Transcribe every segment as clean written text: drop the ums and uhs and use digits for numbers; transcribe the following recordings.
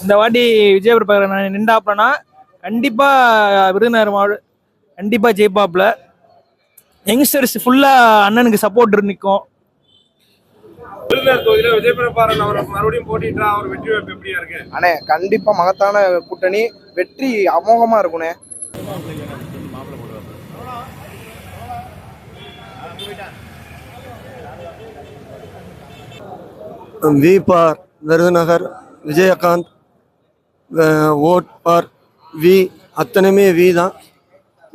இந்த வாட்டி விஜய் பிரபாகரன் நின்றாப்லனா கண்டிப்பா விருதுநகர் மாவட்டம் கண்டிப்பா ஜெயிப்பாப்ல. யங்ஸ்டர்ஸ் ஃபுல்லா அண்ணனுக்கு சப்போர்ட் நிற்கும். விருதுநகர் தொகுதியில விஜய் பிரபாகரன் அவர் மறுபடியும் போட்டிட்டா அவர் வெற்றி வாய்ப்பு எப்படியா இருக்கு? அண்ணே கண்டிப்பா மகத்தான கூட்டணி, வெற்றி அமோகமா இருக்குண்ணே. V for Virudhunagar Vijayakanth, vote for V, அத்தனையுமே வி தான்.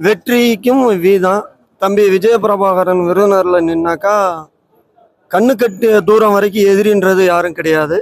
வெற்றிக்கும் வி தான். தம்பி விஜய பிரபாகரன் விருதுநகரில் நின்னாக்கா கண்ணு கட்டு தூரம் வரைக்கும் எதிரின்றது யாரும் கிடையாது.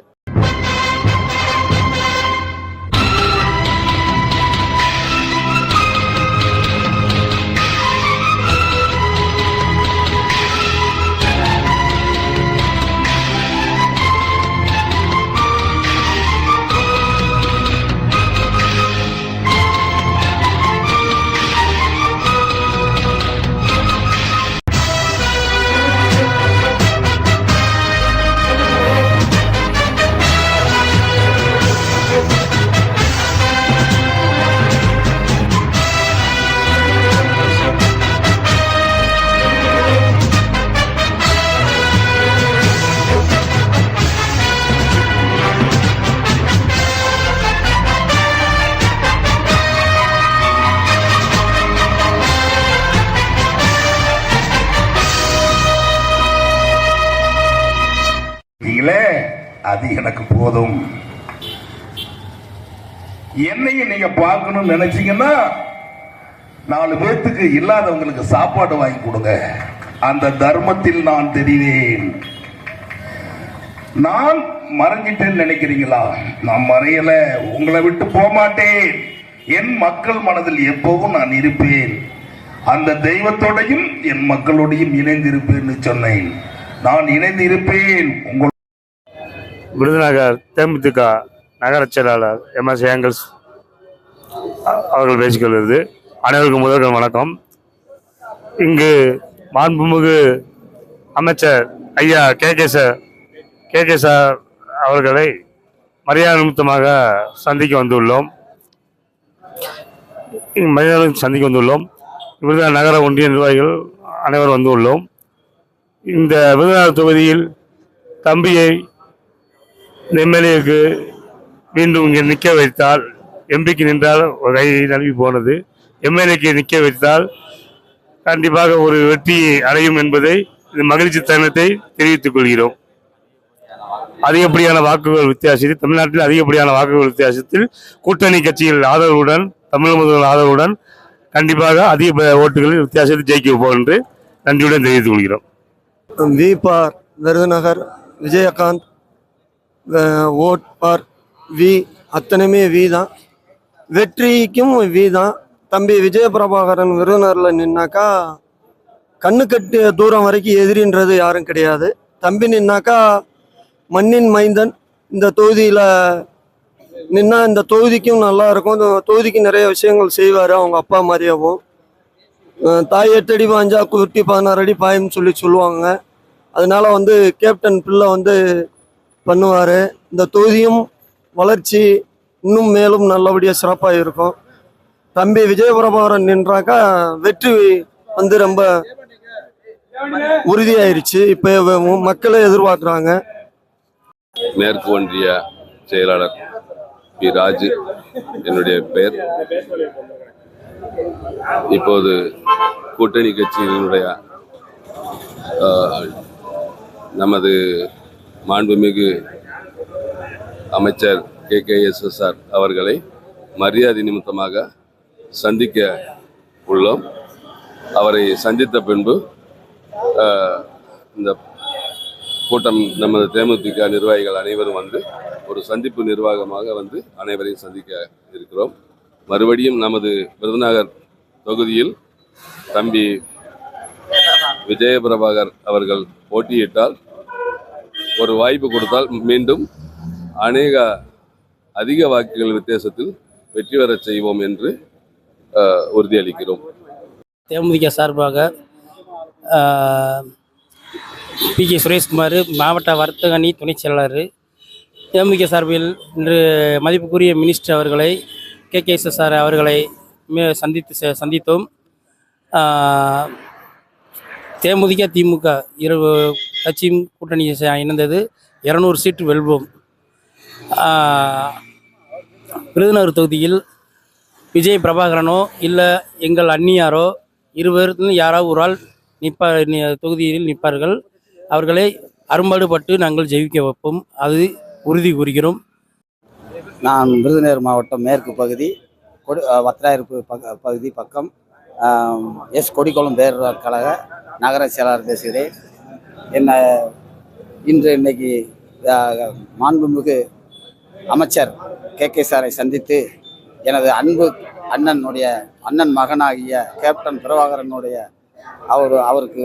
அது எனக்கு போதும். என்னையும் நீங்க பார்க்கணும்னு நினைச்சீங்கன்னா 4 பேத்துக்கு இல்லாதவங்களுக்கு சாப்பாடு வாங்கி கொடுங்க. அந்த தர்மத்தில் நான் தெரிவேன். நான் மறைஞ்சிட்டேன்னு நினைக்கிறீங்களா? நான் மறையல, உங்களை விட்டு போக மாட்டேன். என் மக்கள் மனதில் எப்பவும் நான் இருப்பேன். அந்த தெய்வத்தோடையும் என் மக்களோடையும் இணைந்திருப்பேன்னு சொன்னேன். நான் இணைந்து இருப்பேன். உங்கள் விருதுநகர் தேமுதிக நகர செயலாளர் MS ஏங்கல்ஸ் அவர்கள் பேசிக்கொள்வது. அனைவருக்கும் முதல்கள் வணக்கம். இங்கு மாண்புமிகு அமைச்சர் ஐயா கே சார் அவர்களை மரியாதை நிமித்தமாக சந்திக்க வந்துள்ளோம். விருதுநகர் நகர ஒன்றிய நிர்வாகிகள் அனைவரும் வந்துள்ளோம். இந்த விருதுநகர் தொகுதியில் தம்பியை எம்எல்ஏக்கு மீண்டும் இங்கே நிற்க வைத்தால், எம்பிக்கு நின்றால் ஒரு கை நழுவி போனது, எம்எல்ஏக்கு நிற்க வைத்தால் கண்டிப்பாக ஒரு வெற்றி அடையும் என்பதை இந்த மகிழ்ச்சி தருணத்தை தெரிவித்துக் கொள்கிறோம். அதிகப்படியான வாக்குகள் வித்தியாசத்தில், தமிழ்நாட்டில் அதிகப்படியான வாக்குகள் வித்தியாசத்தில் கூட்டணி கட்சிகள் ஆதரவுடன், தமிழ் முதல்வர் ஆதரவுடன் கண்டிப்பாக அதிக ஓட்டுகளில் வித்தியாசத்தில் ஜெயிக்க வைப்போம் என்று நன்றியுடன் தெரிவித்துக் கொள்கிறோம். V for Virudhunagar Vijayakanth, vote for V, அத்தனையுமே வி தான். வெற்றிக்கும் வி தான். தம்பி விஜய பிரபாகரன் விருதுநகரில் நின்னாக்கா கண்ணு கட்டு தூரம் வரைக்கும் எதிரின்றது யாரும் கிடையாது. தம்பி நின்னாக்கா மண்ணின் மைந்தன். இந்த தொகுதியில் நின்னா இந்த தொகுதிக்கும் நல்லா இருக்கும். இந்த தொகுதிக்கு நிறைய விஷயங்கள் செய்வார். அவங்க அப்பா மாதிரியாகவும் தாய் 8 அடி பாஞ்சா குட்டி 16 அடி பாயும்னு சொல்லுவாங்க. அதனால கேப்டன் பிள்ளை பண்ணுவார். இந்த தொகுதியும் வளர்ச்சி இன்னும் மேலும் நல்லபடியாக சிறப்பாக இருக்கும். தம்பி விஜய பிரபாகரன் நின்றாக்கா வெற்றி ரொம்ப உறுதியாயிருச்சு. இப்போ மக்களே எதிர்பார்க்குறாங்க. மேற்கு ஒன்றிய செயலாளர் பி. ராஜு என்னுடைய பெயர். இப்போது கூட்டணி கட்சியினுடைய நமது மாண்புமிகு அமைச்சர் KKSSR அவர்களை மரியாதை நிமித்தமாக சந்திக்க உள்ளோம். அவரை சந்தித்த பின்பு இந்த கூட்டம் நமது தேமுதிக நிர்வாகிகள் அனைவரும் ஒரு சந்திப்பு நிர்வாகமாக அனைவரையும் சந்திக்க இருக்கிறோம். மறுபடியும் நமது விருதுநகர் தொகுதியில் தம்பி விஜய பிரபாகர் அவர்கள் போட்டியிட்டால், ஒரு வாய்ப்பு கொடுத்தால் மீண்டும் அதிக வாக்குகள் வித்தியாசத்தில் வெற்றி பெற செய்வோம் என்று உறுதியளிக்கிறோம். தேமுதிக சார்பாக PK சுரேஷ்குமார், மாவட்ட வர்த்தக அணி துணைச் செயலாளர். தேமுதிக சார்பில் இன்று மதிப்புக்குரிய மினிஸ்டர் அவர்களை சார் அவர்களை சந்தித்தோம். தேமுதிக திமுக இரு கட்சியும் கூட்டணி இணைந்தது. 200 சீட்டு வெல்வோம். விருதுநகர் தொகுதியில் விஜய் பிரபாகரனோ இல்லை எங்கள் அந்நியாரோ இருவரும் யாராவது ஒரு ஆள் தொகுதியில் நிற்பார்கள். அவர்களை அரும்பாடுபட்டு நாங்கள் ஜெயிக்க வைப்போம். அது உறுதி கூறுகிறோம். நான் விருதுநகர் மாவட்டம் மேற்கு பகுதி வத்திராயிருப்பு பகுதி பக்கம் கொடிக்குளம் பேரூரார் கழக நகர செயலாளர் பேசுகிறேன். இன்னைக்கு மாண்புமிகு அமைச்சர் சாரை சந்தித்து எனது அன்பு அண்ணன் மகனாகிய கேப்டன் பிரபாகரனுடைய அவருக்கு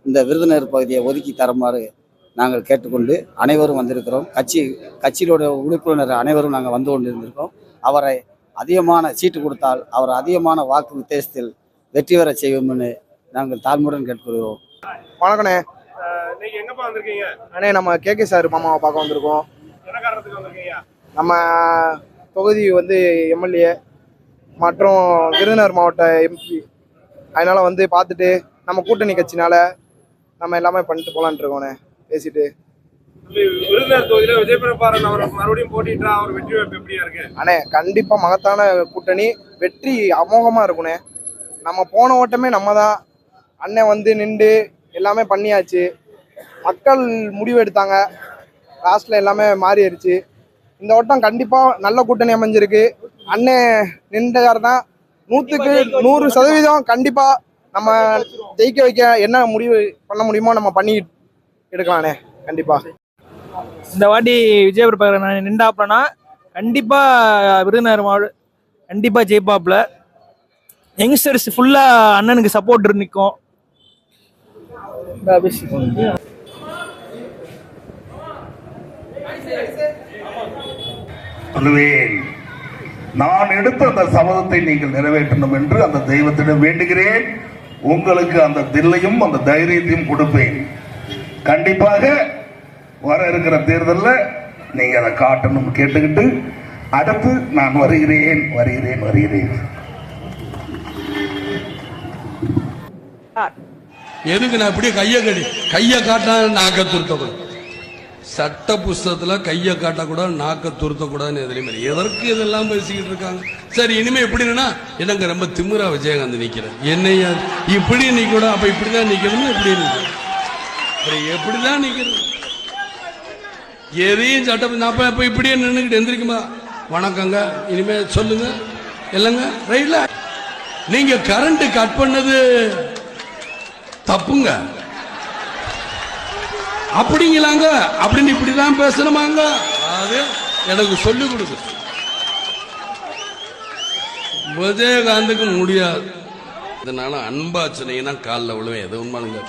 இந்த விருதுநகர் பகுதியை ஒதுக்கி தருமாறு நாங்கள் கேட்டுக்கொண்டு அனைவரும் வந்திருக்கிறோம். கட்சியிலுடைய உறுப்பினர் அனைவரும் நாங்கள் வந்து கொண்டிருந்திருக்கோம். அவரை அதிகமான சீட்டு கொடுத்தால் அவர் அதிகமான வாக்கு வித்தியாசத்தில் வெற்றி பெற செய்வோம்னு நாங்கள் தாழ்மையுடன் கேட்டுக்கொள்கிறோம். வணக்கண்ணே. நீங்க எங்கப்பா வந்திருக்கீங்க? அண்ணே, நம்ம சார் மாமாவை பார்க்க வந்திருக்கோம். என்ன காரணத்துக்கு வந்திருக்கீங்க? நம்ம தொகுதி எம்எல்ஏ மற்றும் விருதுநகர் மாவட்ட எம்பி, அதனால பார்த்துட்டு நம்ம கூட்டணி கட்சினால நம்ம எல்லாமே பண்ணிட்டு போலான் இருக்கோண்ணே. பேசிட்டு விருதுநகர் தொகுதியில விஜய் பிரபாகரன் அவர் மறுபடியும் போட்டிட்டா அவர் வெற்றி வாய்ப்பு எப்படியா இருக்கு? அண்ணே, கண்டிப்பா மகத்தான கூட்டணி, வெற்றி அமோகமா இருக்குண்ணே. நம்ம போன ஓட்டமே நம்ம தான். அண்ணன் நின்று எல்லாமே பண்ணியாச்சு. மக்கள் முடிவு எடுத்தாங்க. லாஸ்ட்ல எல்லாமே மாறிடுச்சு. இந்த ஓட்டம் கண்டிப்பா நல்ல கூட்டணி அமைஞ்சிருக்கு. அண்ணன் நின்றார் தான். 100க்கு 100% கண்டிப்பா நம்ம ஜெயிக்க வைக்க என்ன முடிவு பண்ண முடியுமோ நம்ம பண்ணி எடுக்கலாண்ணே. கண்டிப்பா இந்த வாட்டி விஜய் பிரபாகரன் நின்றாப்லனா கண்டிப்பா விருதுநகர் மாவட்டம் கண்டிப்பா ஜெயிப்பாப்ல. யங்ஸ்டர்ஸ் ஃபுல்லா அண்ணனுக்கு சப்போர்ட் நிற்கும். நான் எடுத்த அந்த சபதத்தை நீங்கள் நிறைவேற்றணும் என்று அந்த தெய்வத்திடம் வேண்டுகிறேன். உங்களுக்கு அந்த தில்லையும் அந்த தைரியத்தையும் கொடுப்பேன். கண்டிப்பாக வர இருக்கிற தேர்தலில் நீங்க அதை காட்டணும் கேட்டுக்கிட்டு அடுத்து நான் வருகிறேன். எதுக்கு நான் இப்படியே கையை காட்டா நாக்க துருத்தக்கூடாது. சட்ட புஸ்தகத்துல கையை காட்டக்கூடாது, நாக்க துருத்தக்கூடாதுன்னு எதுலையுமே எதற்கு இதெல்லாம் பேசிக்கிட்டு இருக்காங்க. சரி, இனிமே எப்படின்னா என்னங்க ரொம்ப திமிரா விஜயகாந்த் நிக்கிறேன், என்னையா இப்படி நிக்கணும், அப்ப இப்படிதான் நிக்கணும், இப்படி நிக்கணும், எப்படிதான் நிக்கிறது, எதையும் சட்டம். நான் இப்ப இப்படியே நின்றுக்கிட்டு எந்திரிக்குமா வணக்கங்க இனிமே சொல்லுங்க இல்லைங்க ரைட்ல. நீங்க கரண்ட் கட் பண்ணது தப்புங்க அப்படிங்களாங்க, அப்படின்னு இப்படிதான் பேசணுமாங்க, அது எனக்கு சொல்லிக் கொடுக்கு. விஜயகாந்துக்கு முடியாது. இதனால அன்பாச்சனைனா காலில் விழுவேன். எது உண்மைங்க.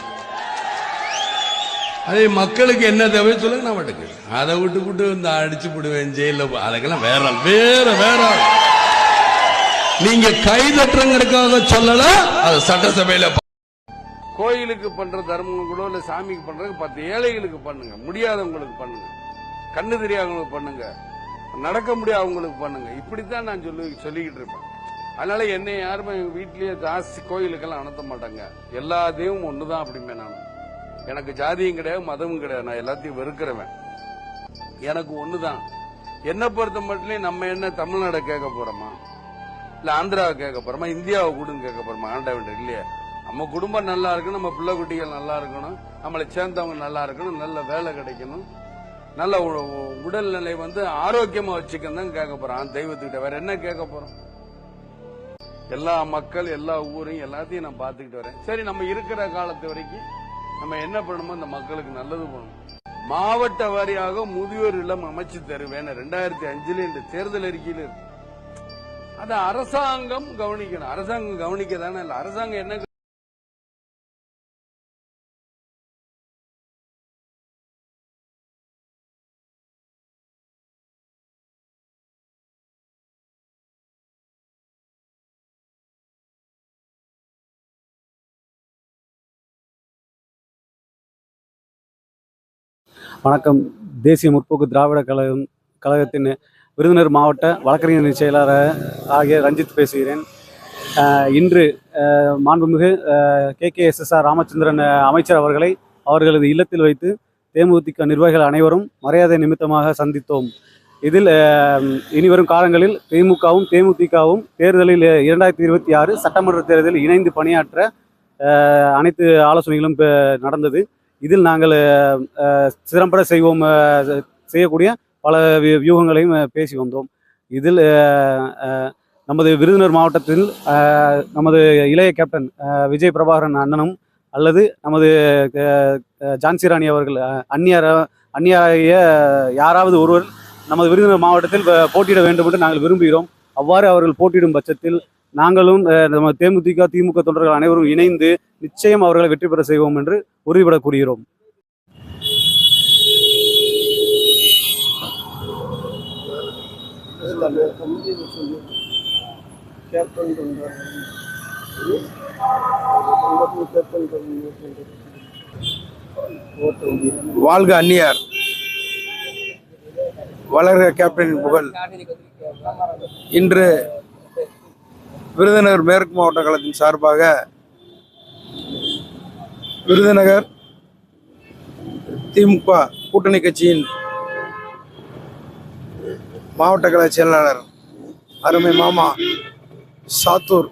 அதே மக்களுக்கு என்ன தேவை சொல்லுங்க, நான் மட்டுக்கு அதை விட்டு இந்த அடிச்சு விடுவேன் ஜெயில. அதுக்கெல்லாம் வேற நீங்க கைதட்டுறங்கிறதுக்காக சொல்லல. அது சட்டசபையில கோயிலுக்கு பண்ற தர்மம் கூட இல்ல, சாமிக்கு பண்றது 10 ஏழைகளுக்கு பண்ணுங்க, முடியாதவங்களுக்கு பண்ணுங்க, கண்ணு தெரியாதவங்களுக்கு பண்ணுங்க, நடக்க முடியாதவங்களுக்கு பண்ணுங்க. இப்படித்தான் நான் சொல்லிக்கிட்டு இருப்பேன். அதனால என்னை யாருமே வீட்லயே ஜாஸ்தி கோயிலுக்கெல்லாம் அனுப்ப மாட்டாங்க. எல்லா தெய்வமும் ஒண்ணுதான் அப்படிமே. நான் எனக்கு ஜாதியும் கிடையாது, மதமும் கிடையாது, நான் எல்லாத்தையும் வெறுக்கிறவன். எனக்கு ஒண்ணுதான். என்ன பொறுத்த மட்டும் நம்ம என்ன தமிழ்நாடை கேட்க போறோமா, இல்ல ஆந்திராவை கேட்க போறோமா, இந்தியாவை கூடன்னு கேட்க போறோமா? ஆண்டவன் இல்லையா. நம்ம குடும்பம் நல்லா இருக்கணும், நம்ம பிள்ளை குட்டிகள் நல்லா இருக்கணும், நம்மளை சேர்ந்தவங்க நல்லா இருக்கணும், நல்ல வேலை கிடைக்கணும், நல்ல உடல்நிலை ஆரோக்கியமா வச்சுக்கணும் தான் கேட்க போறோம் தெய்வத்துக்கிட்ட. வேற என்ன கேட்க போறோம்? எல்லா மக்கள் எல்லா ஊரையும் எல்லாத்தையும் நான் பார்த்துக்கிட்டு வரேன். சரி, நம்ம இருக்கிற காலத்து வரைக்கும் நம்ம என்ன பண்ணணுமோ அந்த மக்களுக்கு நல்லது பண்ணணும். மாவட்ட வாரியாக முதியோர் இல்லம் அமைச்சு தருவேன் 2005 இந்த தேர்தல் அறிக்கையில் இருக்கு. அதை அரசாங்கம் கவனிக்கணும். அரசாங்கம் கவனிக்கதானே இல்ல. அரசாங்கம் என்ன வணக்கம். தேசிய முற்போக்கு திராவிட கழகத்தின் விருதுநகர் மாவட்ட வழக்கறிஞர் செயலாளர் ஆகிய ரஞ்சித் பேசுகிறேன். இன்று மாண்புமிகு KKSSR ராமச்சந்திரன் அமைச்சர் அவர்களை அவர்களது இல்லத்தில் வைத்து தேமுதிக நிர்வாகிகள் அனைவரும் மரியாதை நிமித்தமாக சந்தித்தோம். இதில் இனிவரும் காலங்களில் திமுகவும் தேமுதிகவும் தேர்தலில் 2026 சட்டமன்ற தேர்தலில் இணைந்து பணியாற்ற அனைத்து ஆலோசனைகளும் நடந்தது. இதில் நாங்கள் சிறம்பட செய்யக்கூடிய பல வியூகங்களையும் பேசி வந்தோம். இதில் நமது விருதுநகர் மாவட்டத்தில் நமது இளைய கேப்டன் விஜய் பிரபாகரன் அண்ணனும் அல்லது நமது ஜான்சி ராணி அவர்கள் அந்நியாராகிய யாராவது ஒருவர் நமது விருதுநகர் மாவட்டத்தில் போட்டியிட வேண்டும் என்று நாங்கள் விரும்புகிறோம். அவ்வாறு அவர்கள் போட்டியிடும் பட்சத்தில் நாங்களும் நம்ம தேமுதிக திமுக தொண்டர்கள் அனைவரும் இணைந்து நிச்சயம் அவர்களை வெற்றி பெற செய்வோம் என்று உறுதிபட கூறுகிறோம். வாழ்க அந்நியார், வளர்க கேப்டனின் புகழ். இன்று விருதுநகர் மேற்கு மாவட்ட கழகத்தின் சார்பாக விருதுநகர் திமுக கூட்டணி கட்சியின் மாவட்ட கழக செயலாளர் அருமை மாமா சாத்தூர்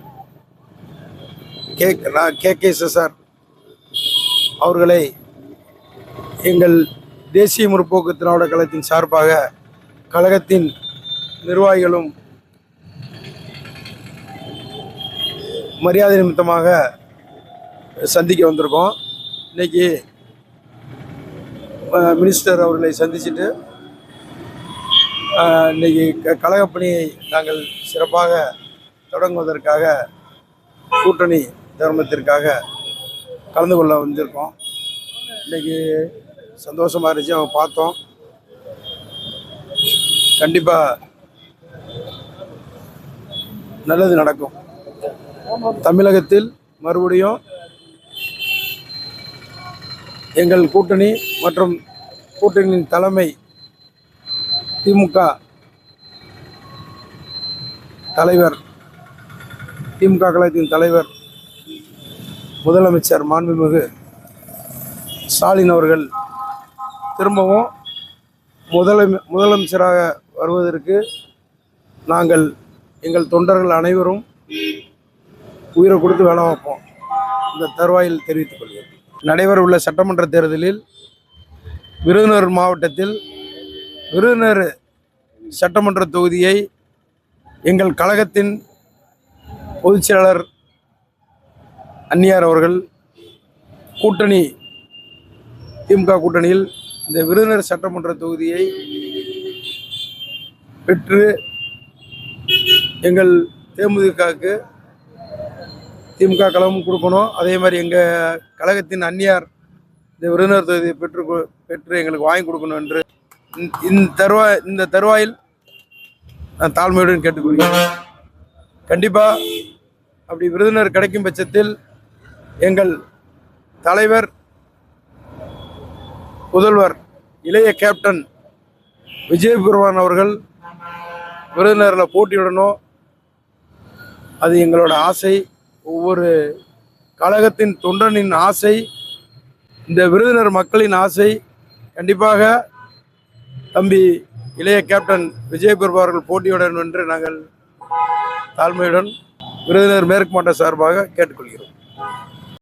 KKSSR அவர்களை எங்கள் தேசிய முற்போக்கு திராவிட கழகத்தின் சார்பாக கழகத்தின் நிர்வாகிகளும் மரியாதை நிமித்தமாக சந்திக்க வந்திருக்கோம். இன்னைக்கு மினிஸ்டர் அவர்களை சந்திச்சுட்டு இன்னைக்கு கழகப்பணியை நாங்கள் சிறப்பாக தொடங்குவதற்காக கூட்டணி தர்மத்திற்காக கலந்து கொள்ள வந்திருக்கோம். இன்னைக்கு சந்தோஷமாக இருந்துச்சு, அவங்க பார்த்தோம். கண்டிப்பாக நல்லது நடக்கும். தமிழகத்தில் மறுபடியும் எங்கள் கூட்டணி மற்றும் கூட்டணியின் தலைமை திமுக தலைவர், திமுக கழகத்தின் தலைவர் முதலமைச்சர் மாண்புமிகு ஸ்டாலின் அவர்கள் திரும்பவும் முதலமைச்சராக வருவதற்கு நாங்கள் எங்கள் தொண்டர்கள் அனைவரும் உயிரை கொடுத்து வேலை வைப்போம். இந்த தருவாயில் தெரிவித்துக் கொள்கிறேன். நடைபெறவுள்ள சட்டமன்ற தேர்தலில் விருதுநகர் மாவட்டத்தில் விருதுநகர் சட்டமன்ற தொகுதியை எங்கள் கழகத்தின் பொதுச் செயலாளர் அந்நியார் அவர்கள் கூட்டணி திமுக கூட்டணியில் இந்த விருதுநகர் சட்டமன்ற தொகுதியை பெற்று எங்கள் தேமுதிகவுக்கு திமுக கழகமும் கொடுக்கணும். அதே மாதிரி எங்கள் கழகத்தின் அந்நியார் இந்த விருதுநகர் தொகுதியை பெற்று எங்களுக்கு வாங்கி கொடுக்கணும் என்று இந்த தருவாயில் நான் தாழ்மையுடன் கேட்டுக்கொள்கிறேன். கண்டிப்பாக அப்படி விருதுநகர் கிடைக்கும் பட்சத்தில் எங்கள் தலைவர் முதல்வர் இளைய கேப்டன் விஜய் பிரபாகரன் அவர்கள் விருதுநகரில் போட்டியிடணும். அது எங்களோட ஆசை, ஒவ்வொரு கழகத்தின் தொண்டனின் ஆசை, இந்த விருதுநகர் மக்களின் ஆசை. கண்டிப்பாக தம்பி இளைய கேப்டன் விஜய் பிரபாகரன் போட்டியிடணும் என்று நாங்கள் தாழ்மையுடன் விருதுநகர் மேற்கு மாவட்ட சார்பாக கேட்டுக்கொள்கிறோம்.